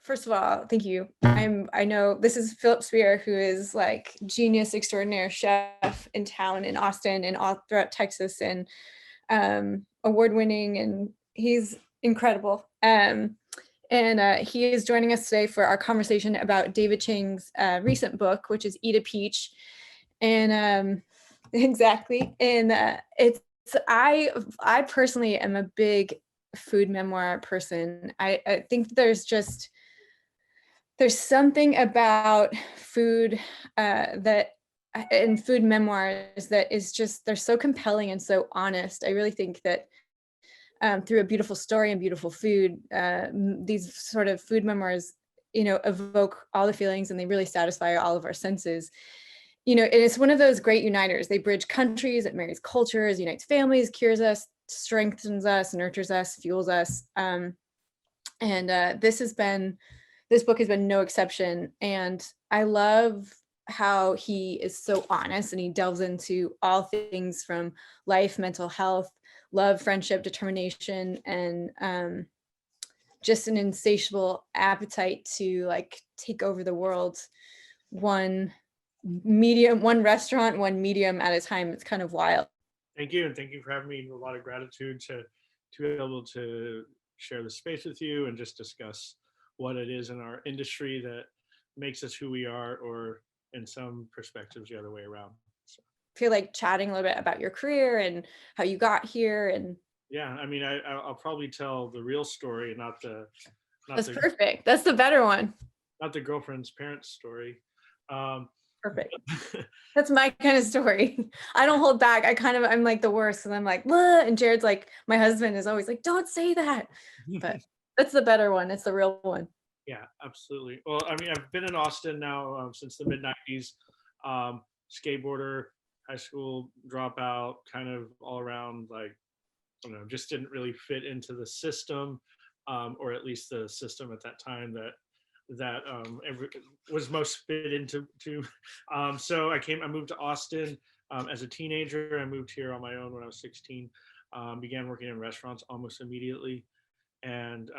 first of all, thank you. I know this is Philip Speer, who is like genius extraordinaire chef in town in Austin and all throughout Texas, and award winning, and he's incredible. And he is joining us today for our conversation about David Chang's recent book, which is Eat a Peach. And exactly. And I personally am a big food memoir person. I think there's something about food that and food memoirs that is just, they're so compelling and so honest. I really think that through a beautiful story and beautiful food, these sort of food memoirs, evoke all the feelings, and they really satisfy all of our senses. And it's one of those great uniters. They bridge countries, it marries cultures, unites families, cures us, strengthens us, nurtures us, fuels us. And this book has been no exception. And I love how he is so honest, and he delves into all things from life, mental health, love, friendship, determination, and just an insatiable appetite to like take over the world, one restaurant, one medium at a time. It's kind of wild. Thank you, and thank you for having me. A lot of gratitude to be able to share the space with you and just discuss what it is in our industry that makes us who we are, or in some perspectives the other way around. So. I feel like chatting a little bit about your career and how you got here. And yeah, I mean, I'll probably tell the real story, not that's perfect. That's the better one. Not the girlfriend's parents' story. Perfect. That's my kind of story. I don't hold back. I'm like the worst, and I'm like, "Whoa," and Jared's like, my husband is always like, "Don't say that," but that's the better one. It's the real one. Yeah, absolutely. Well, I mean, I've been in Austin now since the mid-90s. Skateboarder, high school dropout, kind of all around, like, I don't know, just didn't really fit into the system, or at least the system at that time that was most fit into. So I moved to Austin as a teenager. I moved here on my own when I was 16. Began working in restaurants almost immediately, and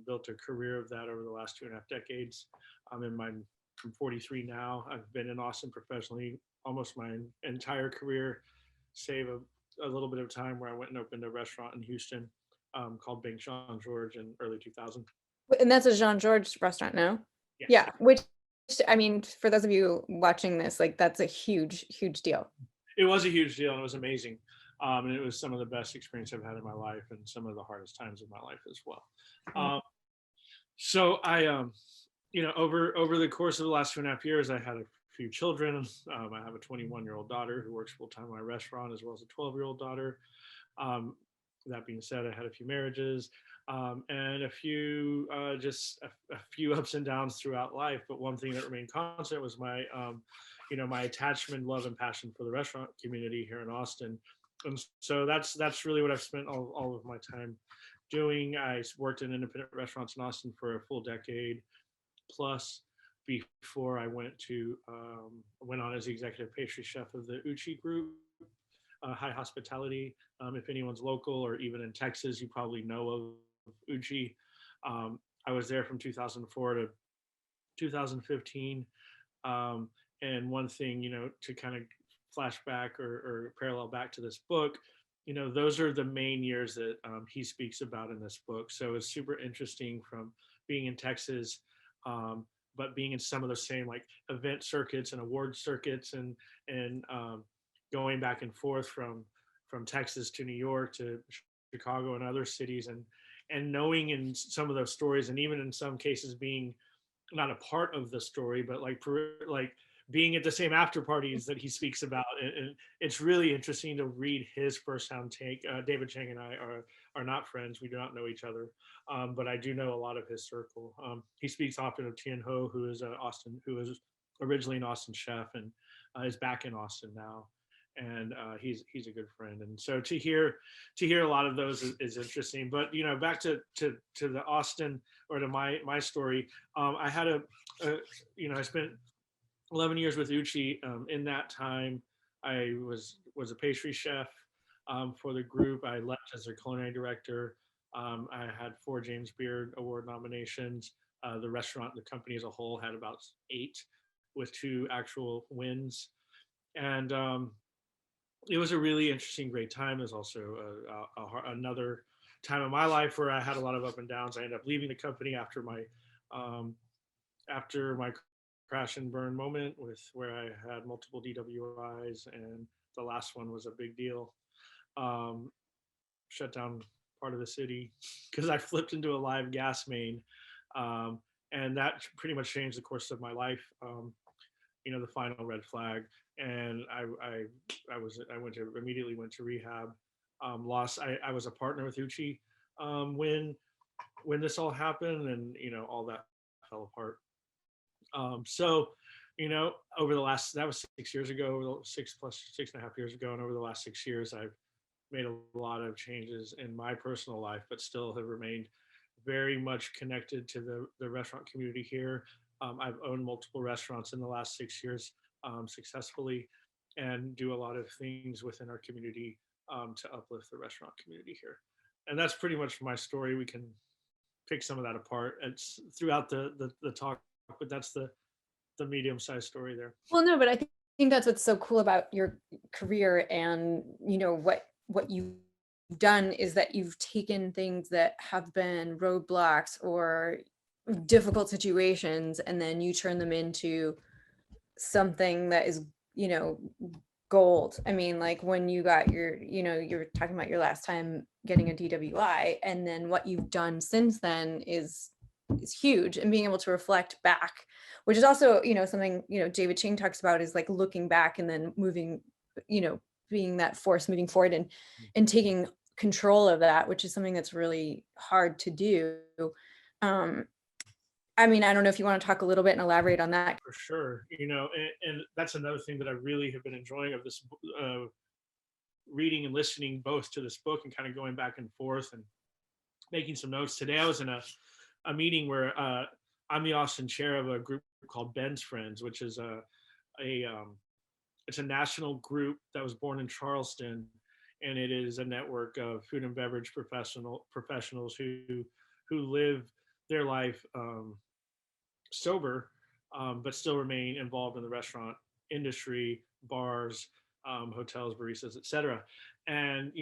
built a career of that over the last 2.5 decades. I'm 43 now. I've been in Austin professionally almost my entire career, save a little bit of time where I went and opened a restaurant in Houston called Bing Jean George in early 2000. And that's a Jean George restaurant now? Yes. Yeah, which, I mean, for those of you watching this, like, that's a huge, huge deal. It was a huge deal, and it was amazing. And it was some of the best experience I've had in my life, and some of the hardest times of my life as well. So I, over the course of the last 2.5 years, I had a few children. I have a 21-year-old daughter who works full-time in my restaurant, as well as a 12-year-old daughter. That being said, I had a few marriages, and a few a few ups and downs throughout life. But one thing that remained constant was my my attachment, love, and passion for the restaurant community here in Austin. And so that's really what I've spent all of my time doing. I worked in independent restaurants in Austin for a full decade plus before I went on as the executive pastry chef of the Uchi Group, High Hospitality. If anyone's local or even in Texas, you probably know of Uchi. I was there from 2004 to 2015. And one thing, to kind of flash back or parallel back to this book, those are the main years that he speaks about in this book. So it's super interesting from being in Texas, but being in some of the same like event circuits and award circuits, and going back and forth from Texas to New York to Chicago and other cities, and knowing in some of those stories, and even in some cases being not a part of the story, but like being at the same after parties that he speaks about. And it's really interesting to read his firsthand take. David Chang and I are not friends. We do not know each other, but I do know a lot of his circle. He speaks often of Tien Ho, who is originally an Austin chef and is back in Austin now. And he's a good friend. And so to hear a lot of those is interesting. But back to the Austin, or to my story. I had I spent 11 years with Uchi. In that time, I was a pastry chef for the group. I left as their culinary director. I had 4 James Beard Award nominations. The restaurant, the company as a whole had about 8 with 2 actual wins. And it was a really interesting, great time. It was also another time in my life where I had a lot of up and downs. I ended up leaving the company um, after my crash and burn moment with where I had multiple DWIs, and the last one was a big deal. Um, Shut down part of the city because I flipped into a live gas main, um, and that pretty much changed the course of my life. The final red flag, and I immediately went to rehab. Lost. I was a partner with Uchi when this all happened, and all that fell apart. So, over the last, that was 6 years ago, 6.5 years ago, and over the last 6 years, I've made a lot of changes in my personal life, but still have remained very much connected to the restaurant community here. I've owned multiple restaurants in the last 6 years successfully, and do a lot of things within our community to uplift the restaurant community here. And that's pretty much my story. We can pick some of that apart. It's throughout the talk, but that's the medium-sized story there. Well, no, but I think that's what's so cool about your career, and what you've done is that you've taken things that have been roadblocks or difficult situations, and then you turn them into something that is, you know, gold. I mean, like when you got your, you were talking about your last time getting a DWI, and then what you've done since then is huge. And being able to reflect back, which is also, something, David Chang talks about, is like looking back and then moving, being that force moving forward, and taking control of that, which is something that's really hard to do. I mean, I don't know if you want to talk a little bit and elaborate on that. For sure, and that's another thing that I really have been enjoying of this reading and listening both to this book and kind of going back and forth and making some notes. Today I was in a meeting where I'm the Austin chair of a group called Ben's Friends, which is a it's a national group that was born in Charleston, and it is a network of food and beverage professionals who live their life sober, but still remain involved in the restaurant industry, bars, hotels, baristas, etc. And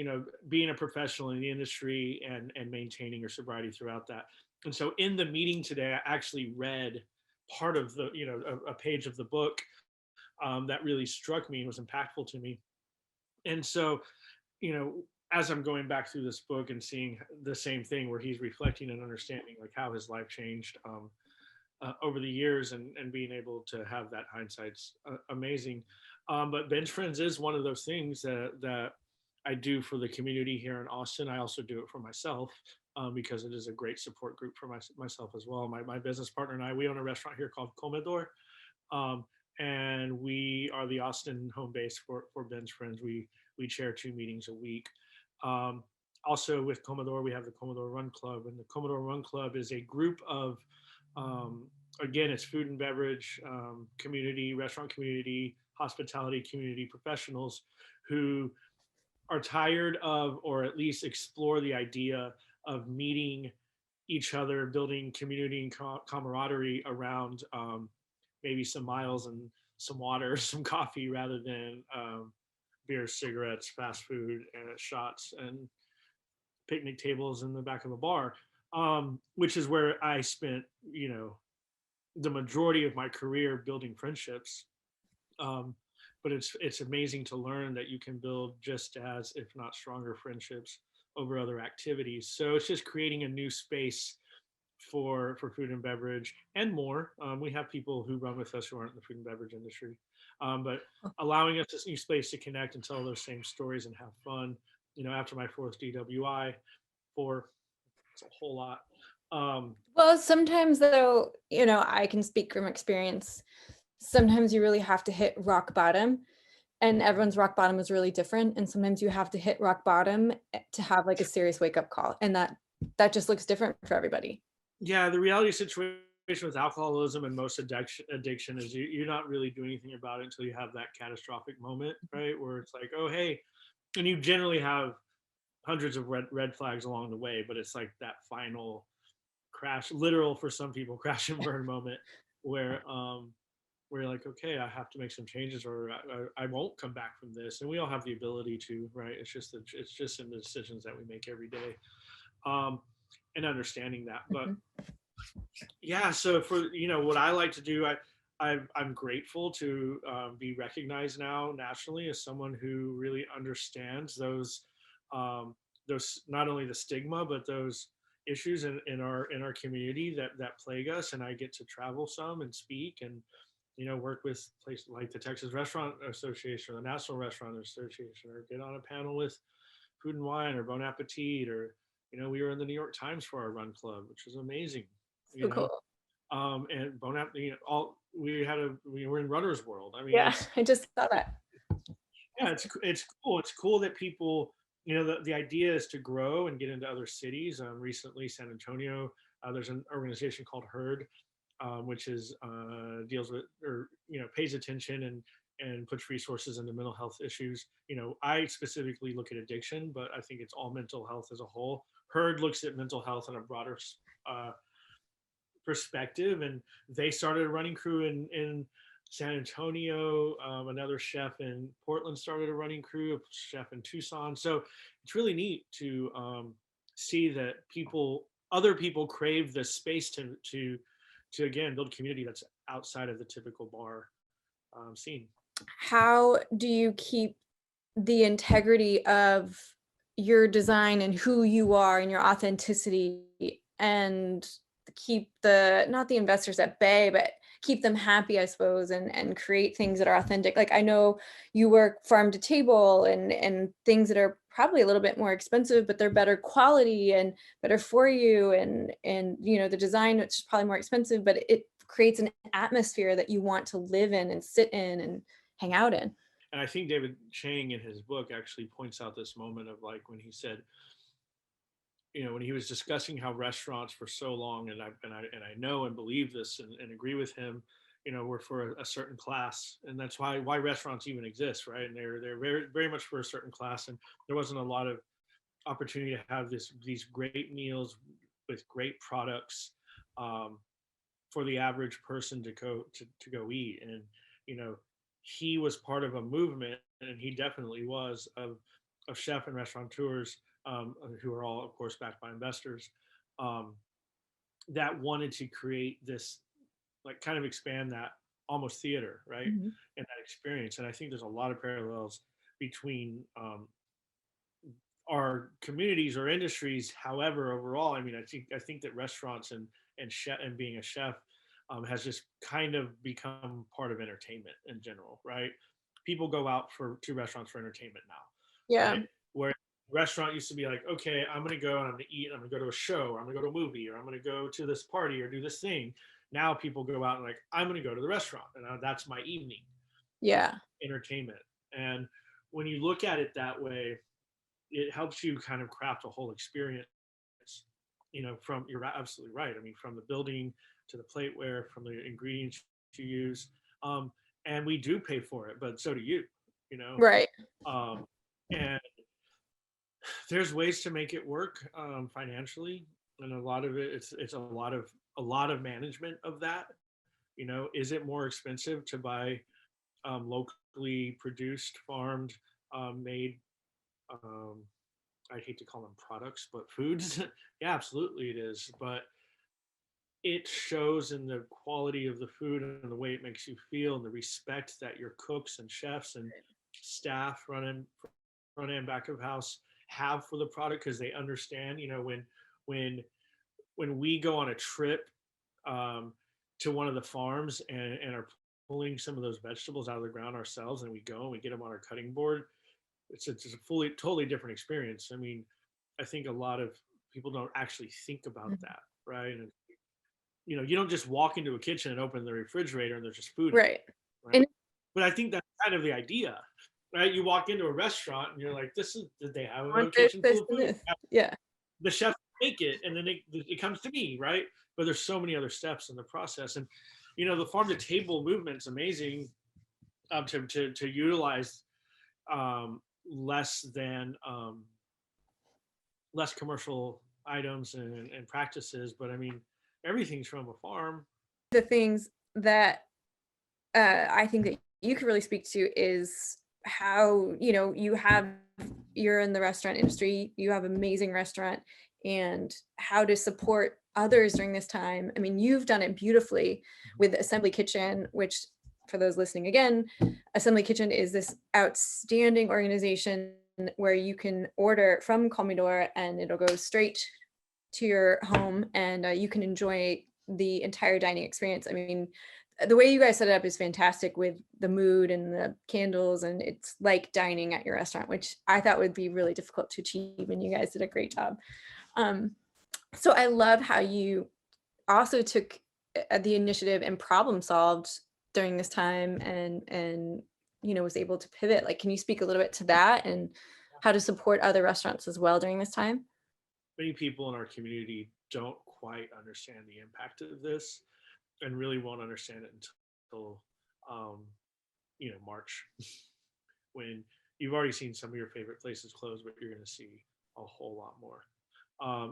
being a professional in the industry and maintaining your sobriety throughout that. And so in the meeting today, I actually read part of a page of the book that really struck me and was impactful to me. And so, as I'm going back through this book and seeing the same thing where he's reflecting and understanding like how his life changed over the years, and being able to have that hindsight's amazing. But Ben's Friends is one of those things that I do for the community here in Austin. I also do it for myself because it is a great support group for myself as well. My business partner and I, we own a restaurant here called Comedor, um, and we are the Austin home base for Ben's Friends. We chair 2 meetings a week. Also with Comedor, we have the Comedor Run Club, and the Comedor Run Club is a group of again, it's food and beverage community, restaurant community, hospitality community professionals who are tired of, or at least explore the idea of meeting each other, building community and camaraderie around maybe some miles and some water, some coffee, rather than beer, cigarettes, fast food, and shots, and picnic tables in the back of a bar, which is where I spent, the majority of my career building friendships. Um, but it's amazing to learn that you can build just as, if not stronger, friendships over other activities. So it's just creating a new space for food and beverage and more. We have people who run with us who aren't in the food and beverage industry, but allowing us this new space to connect and tell those same stories and have fun. After my 4th DWI, it's a whole lot. Well, sometimes though, I can speak from experience. Sometimes you really have to hit rock bottom, and everyone's rock bottom is really different. And sometimes you have to hit rock bottom to have like a serious wake up call. And that just looks different for everybody. Yeah, the reality situation with alcoholism and most addiction is you're not really doing anything about it until you have that catastrophic moment, right? Where it's like, oh, hey, and you generally have hundreds of red flags along the way, but it's like that final literal for some people, crash and burn moment where you're like, okay, I have to make some changes, or I won't come back from this. And we all have the ability to, right? It's just in the decisions that we make every day, and understanding that. But yeah, so for what I like to do, I'm grateful to be recognized now nationally as someone who really understands those not only the stigma but those issues in our community that plague us. And I get to travel some and speak and work with places like the Texas Restaurant Association or the National Restaurant Association, or get on a panel with Food and Wine or Bon Appetit, or we were in the New York Times for our run club, which was amazing. So cool. And Bon Appetit, all we were in Runner's World. I mean, Yeah, I just saw that. yeah, it's cool. It's cool that people, the idea is to grow and get into other cities. Recently, San Antonio, there's an organization called Herd, which is deals with, or pays attention and puts resources into mental health issues. I specifically look at addiction, but I think it's all mental health as a whole. Herd looks at mental health in a broader perspective, and they started a running crew in San Antonio. Another chef in Portland started a running crew, a chef in Tucson. So it's really neat to see that other people crave the space to again build a community that's outside of the typical bar scene. How do you keep the integrity of your design and who you are and your authenticity, and keep not the investors at bay, but keep them happy, I suppose, and create things that are authentic? Like, I know you work farm to table and things that are probably a little bit more expensive, but they're better quality and better for you. And the design, which is probably more expensive, but it creates an atmosphere that you want to live in and sit in and hang out in. And I think David Chang in his book actually points out this moment of, like, when he said, when he was discussing how restaurants for so long, and I know and believe this and agree with him, were for a certain class, and that's why restaurants even exist, right? And they're very very much for a certain class, and there wasn't a lot of opportunity to have these great meals with great products for the average person to go eat. And he was part of a movement, and he definitely was, of chef and restaurateurs, who are all, of course, backed by investors, that wanted to create this, like, kind of expand that almost theater, right? Mm-hmm. And that experience. And I think there's a lot of parallels between our communities or industries. However, overall, I mean, I think that restaurants and chef and being a chef has just kind of become part of entertainment in general, right? People go out to restaurants for entertainment now, Yeah. right? Where restaurant used to be like, okay, I'm gonna go and I'm gonna eat, I'm gonna go to a show, or I'm gonna go to a movie, or I'm gonna go to this party or do this thing. Now people go out and, like, I'm gonna go to the restaurant, and that's my evening. Yeah. Entertainment. And when you look at it that way, it helps you kind of craft a whole experience. You're absolutely right. I mean, from the building to the plateware, from the ingredients you use, and we do pay for it, but so do you. Right. And there's ways to make it work financially, and a lot of it's a lot of management of that. Is it more expensive to buy locally produced, farmed, made, I hate to call them products, but foods? Yeah, absolutely it is. But it shows in the quality of the food and the way it makes you feel, and the respect that your cooks and chefs and staff, front end, back of house, have for the product, because they understand. When we go on a trip to one of the farms and are pulling some of those vegetables out of the ground ourselves, and we go and we get them on our cutting board, it's a totally different experience. I mean, I think a lot of people don't actually think about that, right? And you don't just walk into a kitchen and open the refrigerator and there's just food, Right. right? And But I think that's kind of the idea, right? You walk into a restaurant and you're like, did they have a want this, kitchen this, full of and food? this. Yeah. The chef make it, and then it comes to me, right? But there's so many other steps in the process. And the farm to table movement's amazing, to utilize less commercial items and practices. But I mean, everything's from a farm. The things that I think that you could really speak to is how, you're in the restaurant industry, you have an amazing restaurant, and how to support others during this time. I mean, you've done it beautifully with Assembly Kitchen, which, for those listening again, Assembly Kitchen is this outstanding organization where you can order from Comedor and it'll go straight to your home, and you can enjoy the entire dining experience. I mean, the way you guys set it up is fantastic with the mood and the candles, and it's like dining at your restaurant, which I thought would be really difficult to achieve, and you guys did a great job. Um, so I love how you also took the initiative and problem solved during this time, and was able to pivot. Like, can you speak a little bit to that and how to support other restaurants as well during this time? Many people in our community don't quite understand the impact of this, and really won't understand it until March, when you've already seen some of your favorite places close, but you're going to see a whole lot more.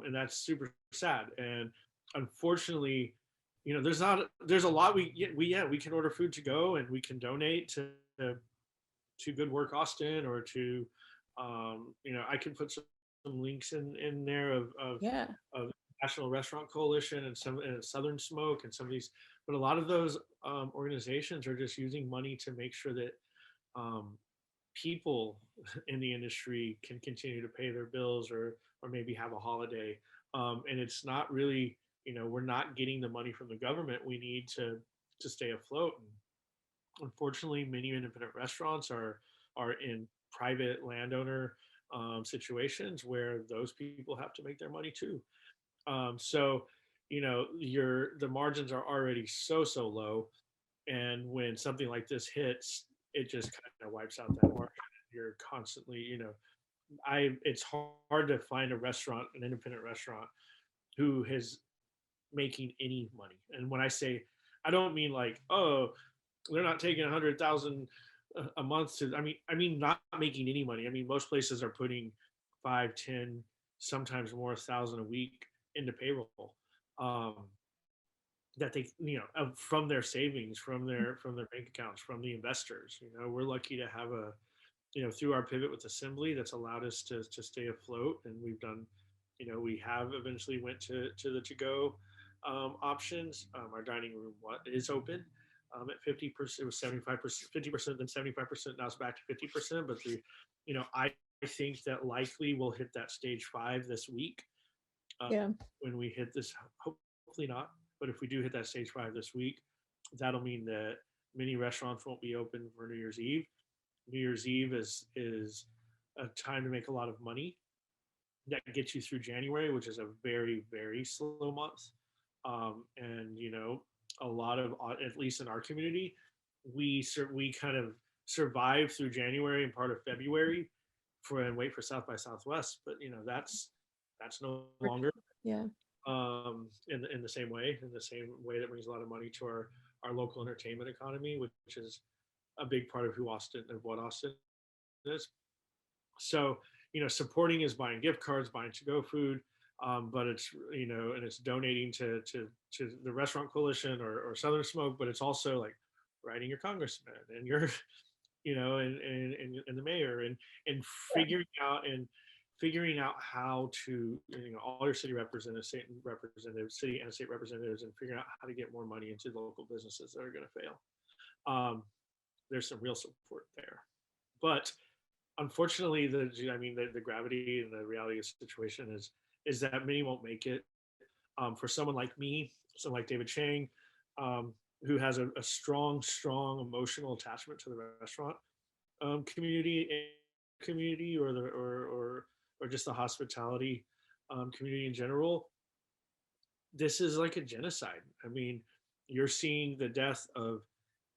And that's super sad. And unfortunately, there's a lot we can order food to go, and we can donate to Good Work Austin, or to I can put some links in there Yeah. of National Restaurant Coalition, and Southern Smoke, and some of these. But a lot of those organizations are just using money to make sure that um, people in the industry can continue to pay their bills, or maybe have a holiday. And it's not really, we're not getting the money from the government we need to stay afloat. And unfortunately, many independent restaurants are in private landowner situations where those people have to make their money too. So the margins are already so low, and when something like this hits, it just kind of wipes out that margin. You're constantly, it's hard to find a restaurant, an independent restaurant, who is making any money. And when I say, I don't mean like, oh, they're not taking 100,000 a month to. I mean not making any money. I mean, most places are putting 5, 10, sometimes more, 1,000 a week into payroll. Um, that they, from their savings, from their bank accounts, from the investors. We're lucky to have through our pivot with Assembly, that's allowed us to stay afloat. And we've done, we have eventually went to the to go options. Our dining room is open at 50%. It was 75%, 50%, then 75%. Now it's back to 50%. But I think that likely we'll hit that stage 5 this week. Yeah. When we hit this, hopefully not, but if we do hit that stage 5 this week, that'll mean that many restaurants won't be open for New Year's Eve. New Year's Eve is a time to make a lot of money that gets you through January, which is a very, very slow month. And a lot of, at least in our community, we kind of survive through January and part of February and wait for South by Southwest. But that's no longer. Yeah. In the same way, that brings a lot of money to our local entertainment economy, which is a big part of what Austin is. So, supporting is buying gift cards, buying to-go food, but it's, and it's donating to the Restaurant Coalition, or Southern Smoke, but it's also like writing your congressman and your, and the mayor, and figuring out how to, all your city representatives, city and state representatives, and figuring out how to get more money into local businesses that are going to fail. There's some real support there, but unfortunately, the gravity and the reality of the situation is that many won't make it. For someone like me, someone like David Chang, who has a strong emotional attachment to the restaurant community, or just the hospitality community in general, this is like a genocide. I mean, you're seeing the death of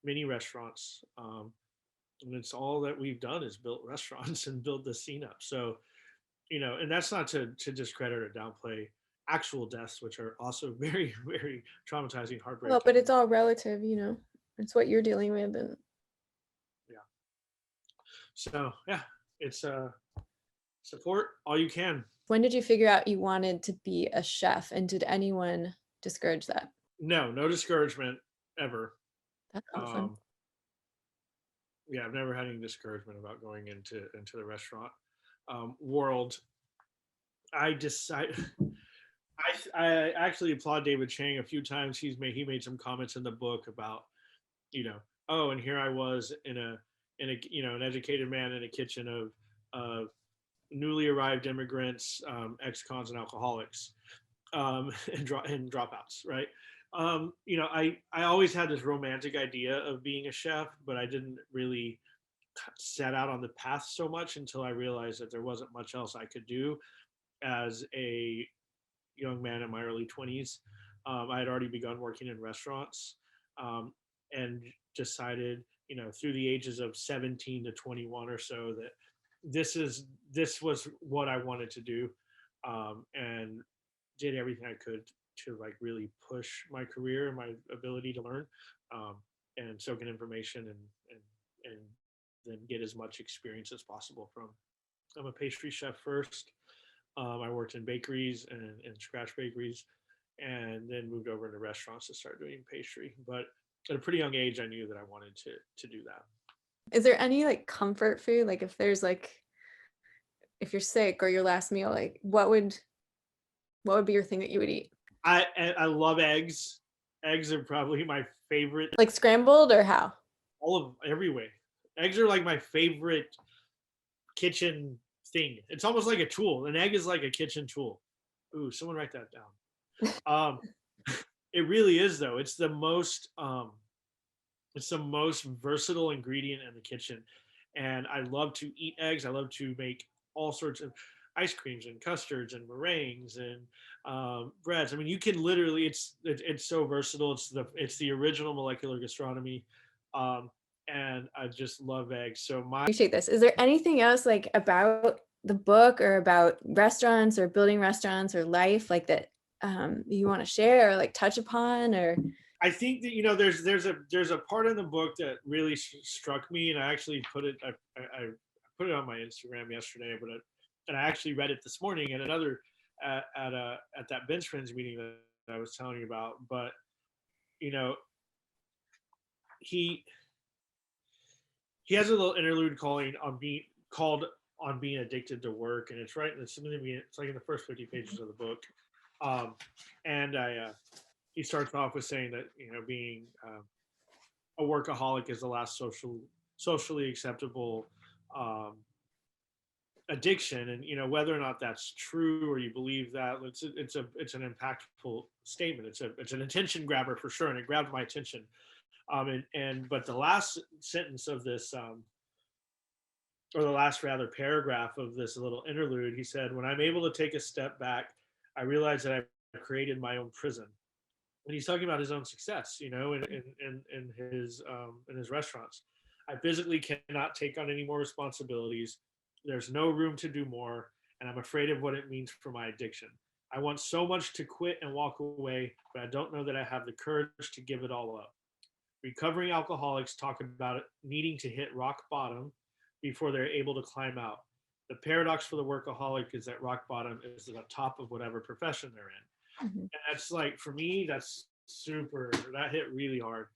many restaurants, and it's all that we've done is built restaurants and build the scene up. So, and that's not to discredit or downplay actual deaths, which are also very, very traumatizing, heartbreaking. Well, but it's all relative, it's what you're dealing with. And yeah. So yeah, it's support all you can. when did you figure out you wanted to be a chef, and did anyone discourage that? No discouragement ever. That's awesome. Um, yeah, I've never had any discouragement about going into the restaurant world. I decided. I actually applaud David Chang a few times. He made some comments in the book about, oh, and here I was in a an educated man in a kitchen of newly arrived immigrants, ex-cons and alcoholics, and dropouts, right? I always had this romantic idea of being a chef, but I didn't really set out on the path so much until I realized that there wasn't much else I could do as a young man in my early 20s. I had already begun working in restaurants, um, and decided, through the ages of 17 to 21 or so, that this was what I wanted to do, and did everything I could to like really push my career and my ability to learn, um, and soak in information and then get as much experience as possible from. I'm a pastry chef first. I worked in bakeries and scratch bakeries, and then moved over into restaurants to start doing pastry. But at a pretty young age, I knew that I wanted to do that. Is there any like comfort food? Like if you're sick or your last meal, like what would be your thing that you would eat? I love eggs. Eggs are probably my favorite. Like scrambled or how? All of every way. Eggs are like my favorite kitchen thing. It's almost like a tool. An egg is like a kitchen tool. Ooh, someone write that down. Um, it really is though. It's the most versatile ingredient in the kitchen, and I love to eat eggs. I love to make all sorts of ice creams and custards and meringues and breads. I mean, you can literally. It's so versatile. It's the original molecular gastronomy, um, and I just love eggs. So my Appreciate this. Is there anything else like about the book or about restaurants or building restaurants or life like that you want to share or like touch upon or I think that there's a part in the book that really struck me, and I actually I put it on my Instagram yesterday, and I actually read it this morning at another at that bench friends meeting that I was telling you about. But you know, he he has a little interlude called on being addicted to work, and it's right. It's like in the first 50 pages of the book, um, and he starts off with saying that being a workaholic is the last socially acceptable um, addiction, and whether or not that's true or you believe that, it's an impactful statement. It's an attention grabber for sure, and it grabbed my attention. And but the last sentence of this, or the last rather paragraph of this little interlude, he said, "When I'm able to take a step back, I realize that I've created my own prison." And he's talking about his own success, in his restaurants. I physically cannot take on any more responsibilities. There's no room to do more, and I'm afraid of what it means for my addiction. I want so much to quit and walk away, but I don't know that I have the courage to give it all up. Recovering alcoholics talk about it needing to hit rock bottom before they're able to climb out. The paradox for the workaholic is that rock bottom is the top of whatever profession they're in. Mhm. And that's like, for me, that hit really hard,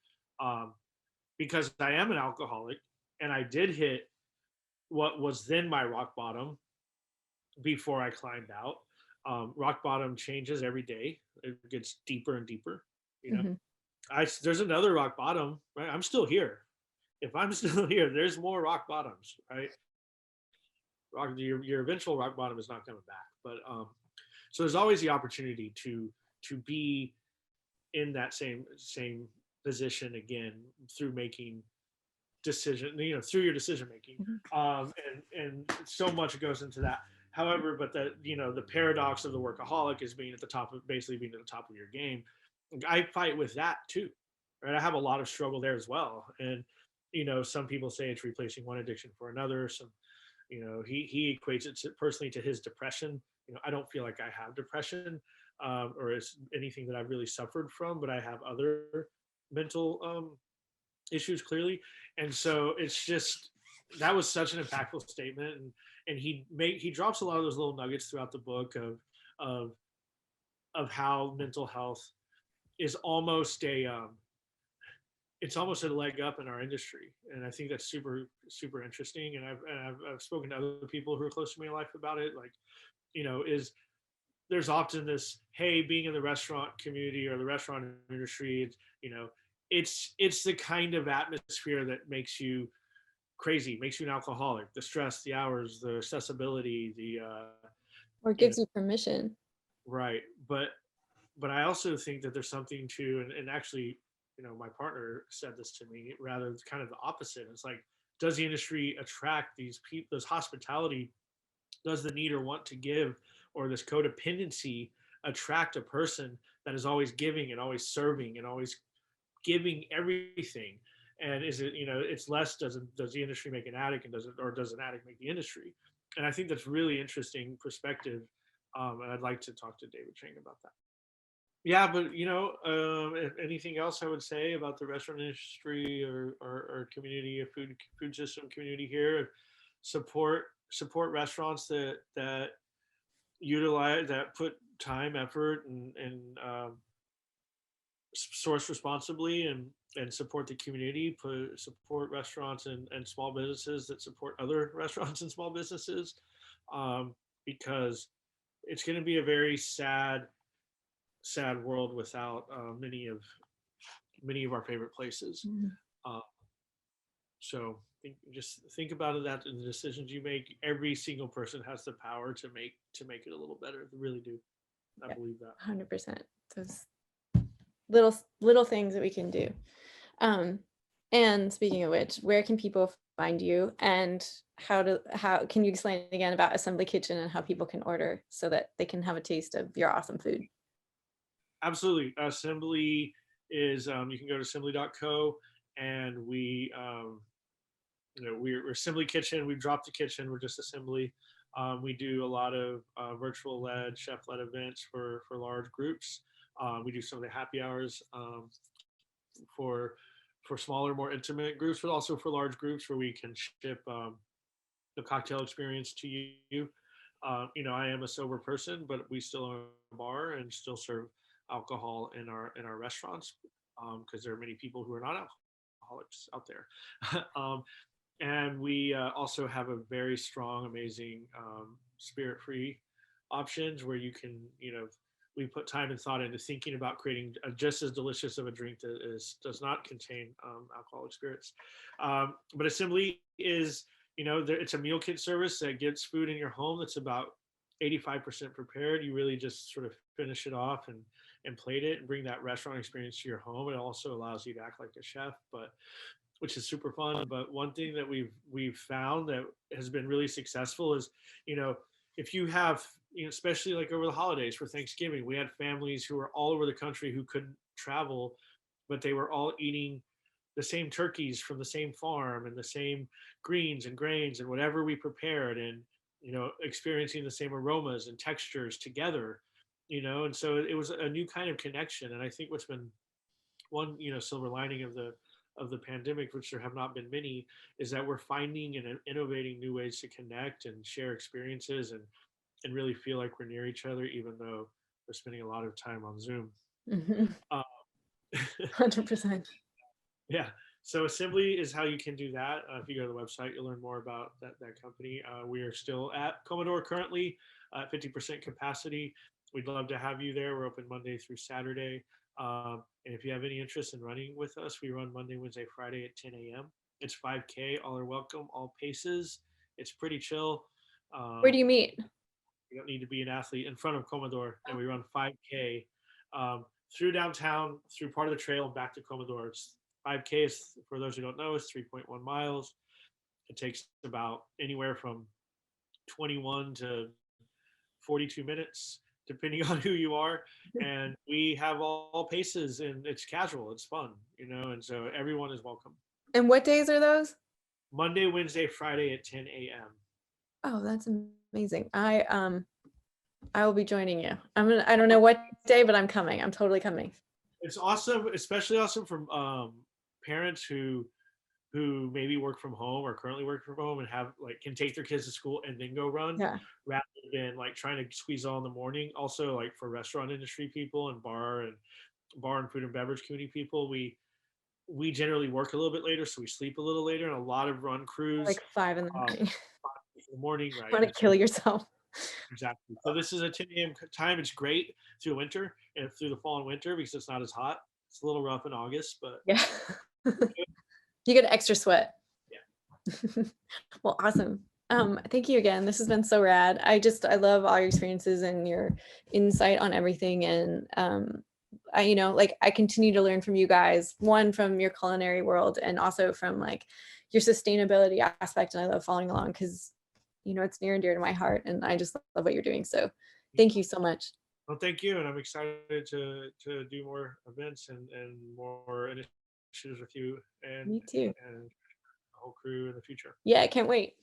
because I am an alcoholic, and I did hit what was then my rock bottom before I climbed out. Rock bottom changes every day. It gets deeper and deeper. You know, Mhm. there's another rock bottom, right? I'm still here. If I'm still here, there's more rock bottoms, right? Your eventual rock bottom is not coming back, but so there's always the opportunity to be in that same position again through making through your decision making, Mhm. and so much goes into that. However, but the paradox of the workaholic is being at the top of your game. I fight with that too, right? I have a lot of struggle there as well, and some people say it's replacing one addiction for another. Some he equates it personally to his depression. I don't feel like I have depression, or it's anything that I've really suffered from, but I have other mental issues clearly. And so it's just, that was such an impactful statement, and he drops a lot of those little nuggets throughout the book of of how mental health is almost it's almost a leg up in our industry, and I think that's super interesting. And I've spoken to other people who are close to me in life about it. Like, is there's often this, hey, being in the restaurant community or the restaurant industry, it's the kind of atmosphere that makes you crazy, makes you an alcoholic. The stress, the hours, the accessibility, the Or you know, gives you permission. right. But I also think that there's something to, and actually, my partner said this to me, rather kind of the opposite. It's like, does the industry attract these people, does hospitality, does the need or want to give, or this codependency attract a person that is always giving and always serving and always giving everything? And is it, it's less, does the industry make an addict, and does an addict make the industry? And I think that's really interesting perspective. And I'd like to talk to David Chang about that. Yeah, but if anything else I would say about the restaurant industry, or community, or food system community here, support restaurants that utilize, that put time, effort, and source responsibly, and support the community, support restaurants and small businesses that support other restaurants and small businesses, because it's going to be a very sad world without many of our favorite places. Mhm. Uh, so just think about it, that in the decisions you make, every single person has the power to make it a little better. They really do. I Yeah, believe that. 100%. Those little things that we can do. Um, and speaking of which, where can people find you, and how can you explain again about Assembly Kitchen and how people can order so that they can have a taste of your awesome food? Absolutely. Assembly is, you can go to assembly.co, and we're Assembly Kitchen. We've dropped the kitchen. We're just Assembly. We do a lot of virtual led, chef led events for large groups. We do some of the happy hours, for smaller, more intimate groups, but also for large groups where we can ship the cocktail experience to you. I am a sober person, but we still own a bar and still serve alcohol in our restaurants, because there are many people who are not alcoholics out there. And we also have a very strong, amazing spirit-free options where you can, we put time and thought into thinking about creating just as delicious of a drink that does not contain alcoholic spirits. But Assembly is, it's a meal kit service that gets food in your home that's about 85% prepared. You really just sort of finish it off and plate it and bring that restaurant experience to your home. It also allows you to act like a chef, but which is super fun. But one thing that we've found that has been really successful is, if you have, especially like over the holidays for Thanksgiving, we had families who were all over the country who couldn't travel, but they were all eating the same turkeys from the same farm and the same greens and grains and whatever we prepared, and experiencing the same aromas and textures together, and so it was a new kind of connection. And I think what's been one silver lining of the pandemic, which there have not been many, is that we're finding and innovating new ways to connect and share experiences, and really feel like we're near each other, even though we're spending a lot of time on Zoom. Mhm. Uh, 100%. yeah. So Assembly is how you can do that. If you go to the website, you'll learn more about that company. We are still at Commodore currently at 50% capacity. We'd love to have you there. We're open Monday through Saturday. And if you have any interest in running with us, we run Monday, Wednesday, Friday at 10 a.m. It's 5K. All are welcome, all paces. It's pretty chill. Where do you meet? You don't need to be an athlete in front of Commodore, and we run 5K through downtown, through part of the trail, and back to Commodore. It's 5K is, for those who don't know, is 3.1 miles. It takes about anywhere from 21 to 42 minutes, depending on who you are. And we have all paces, and it's casual, it's fun, and so everyone is welcome. And what days are those? Monday, Wednesday, Friday at 10 a.m. Oh, that's amazing. I will be joining you. I don't know what day, but I'm coming. I'm totally coming. It's awesome, especially awesome from parents who maybe work from home or currently work from home and can take their kids to school and then go run, Yeah. rather than like trying to squeeze all in the morning. Also, like for restaurant industry people and bar and bar and food and beverage community people, we generally work a little bit later, so we sleep a little later, and a lot of run crews Like 5 in the um, morning. 5 in the morning, right? Want And to so kill yourself. exactly. So this is a 10 a.m. time. It's great through winter and through the fall and winter because it's not as hot. It's a little rough in August, but Yeah. You get an extra sweat. yeah. Well, awesome. Thank you again. This has been so rad. I love all your experiences and your insight on everything. And like I continue to learn from you guys, one from your culinary world and also from like your sustainability aspect. And I love following along because it's near and dear to my heart. And I just love what you're doing. So thank you so much. Well, thank you, and I'm excited to do more events and more initiatives with you Me and too. the whole crew in the future. Yeah, I can't wait.